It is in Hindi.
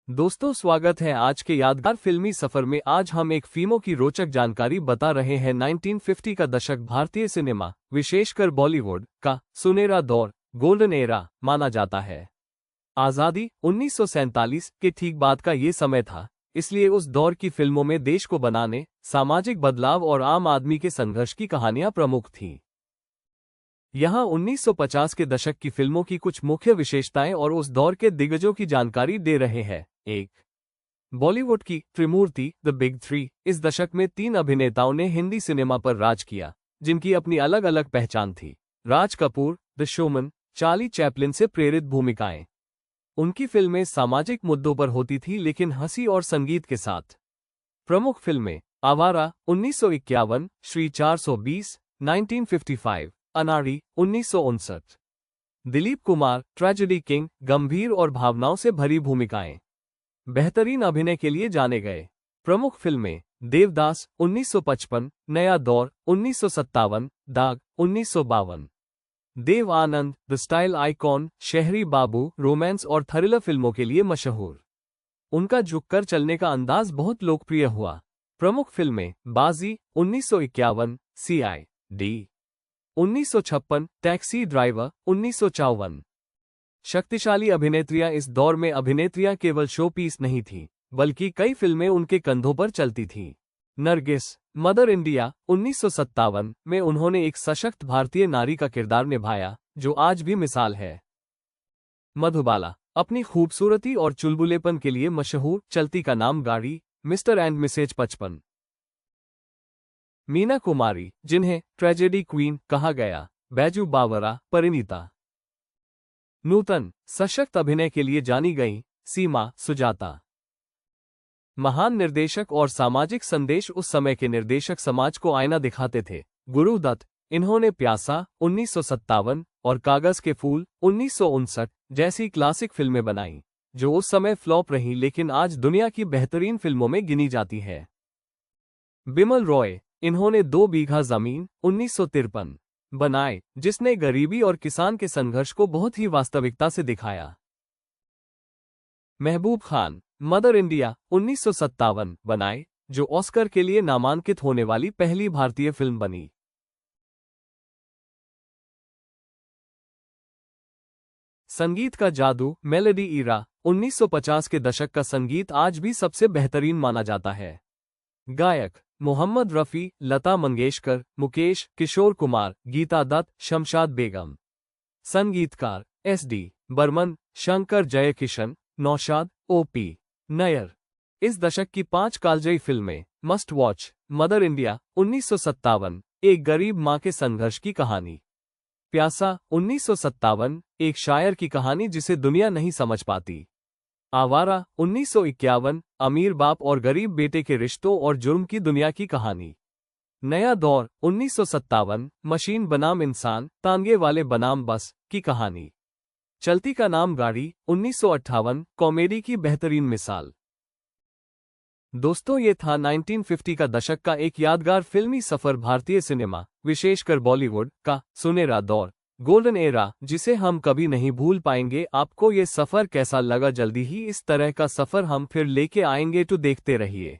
दोस्तों, स्वागत है आज के यादगार फिल्मी सफर में। आज हम एक फिल्मों की रोचक जानकारी बता रहे हैं। 1950 का दशक भारतीय सिनेमा, विशेषकर बॉलीवुड का सुनहरा दौर, गोल्डन एरा माना जाता है। आज़ादी 1947 के ठीक बाद का ये समय था, इसलिए उस दौर की फिल्मों में देश को बनाने, सामाजिक बदलाव और आम आदमी के संघर्ष की कहानियां प्रमुख थीं। यहाँ 1950 के दशक की फिल्मों की कुछ मुख्य विशेषताएं और उस दौर के दिग्गजों की जानकारी दे रहे हैं। 1. बॉलीवुड की त्रिमूर्ति, द बिग थ्री। इस दशक में 3 अभिनेताओं ने हिंदी सिनेमा पर राज किया, जिनकी अपनी अलग अलग पहचान थी। Raj Kapoor, the showman, Charlie Chaplin से प्रेरित भूमिकाएं। उनकी फिल्में सामाजिक मुद्दों पर होती थी, लेकिन हंसी और संगीत के साथ। प्रमुख फिल्में: आवारा 1951, श्री 420 1955, अनाड़ी 1959। दिलीप कुमार, ट्रेजेडी किंग, गंभीर और भावनाओं से भरी भूमिकाएं। बेहतरीन अभिनय के लिए जाने गए। प्रमुख फिल्में: देवदास 1955, नया दौर 1957, दाग 1952। Dev Anand, the style icon, शहरी बाबू, रोमांस और थ्रिलर फिल्मों के लिए मशहूर। उनका झुककर चलने का अंदाज बहुत लोकप्रिय हुआ। प्रमुख फिल्में: बाजी 1951, CID 1956, टैक्सी ड्राइवर 1954। शक्तिशाली अभिनेत्रियां: इस दौर में अभिनेत्रियां केवल शो पीस नहीं थीं, बल्कि कई फिल्में उनके कंधों पर चलती थीं। नरगिस, मदर इंडिया 1957 में उन्होंने एक सशक्त भारतीय नारी का किरदार निभाया, जो आज भी मिसाल है। मधुबाला, अपनी खूबसूरती और चुलबुलेपन के लिए मशहूर, चलती का नाम गाड़ी, mister and Mrs 55। Meena Kumari, जिन्हें ट्रेजेडी क्वीन कहा गया, बैजू बावरा, परिणीता। नूतन, सशक्त अभिनय के लिए जानी गईं, सीमा, सुजाता। महान निर्देशक और सामाजिक संदेश: उस समय के निर्देशक समाज को आईना दिखाते थे। गुरुदत्त, इन्होंने प्यासा 1957 और कागज के फूल 1959 जैसी क्लासिक फिल्में बनाईं, जो उस समय फ्लॉप रहीं लेकिन आज दुनिया की बेहतरीन फिल्मों में गिनी जाती है। बिमल रॉय, इन्होंने 2 बीघा जमीन 1953 बनाए, जिसने गरीबी और किसान के संघर्ष को बहुत ही वास्तविकता से दिखाया। महबूब खान, मदर इंडिया 1957 बनाए, जो ऑस्कर के लिए नामांकित होने वाली पहली भारतीय फिल्म बनी। संगीत का जादू, मेलोडी इरा 1950 के दशक का संगीत आज भी सबसे बेहतरीन माना जाता है। गायक: मोहम्मद रफ़ी, लता मंगेशकर, मुकेश, किशोर कुमार, गीता दत्त, शमशाद बेगम। संगीतकार: SD बर्मन, शंकर जयकिशन, नौशाद, OP नयर। इस दशक की 5 कालजयी फिल्में: मस्ट वॉच, मदर इंडिया 1957, एक गरीब मां के संघर्ष की कहानी। प्यासा 1957, एक शायर की कहानी जिसे दुनिया नहीं समझ पाती। आवारा 1951, अमीर बाप और गरीब बेटे के रिश्तों और जुर्म की दुनिया की कहानी। नया दौर 1957, मशीन बनाम इंसान, तांगे वाले बनाम बस की कहानी। चलती का नाम गाड़ी 1958, कॉमेडी की बेहतरीन मिसाल। दोस्तों, ये था 1950 का दशक का एक यादगार फिल्मी सफर भारतीय सिनेमा, विशेषकर बॉलीवुड का सुनहरा दौर, गोल्डन एरा, जिसे हम कभी नहीं भूल पाएंगे। आपको ये सफर कैसा लगा? जल्दी ही इस तरह का सफर हम फिर लेके आएंगे, तो देखते रहिए।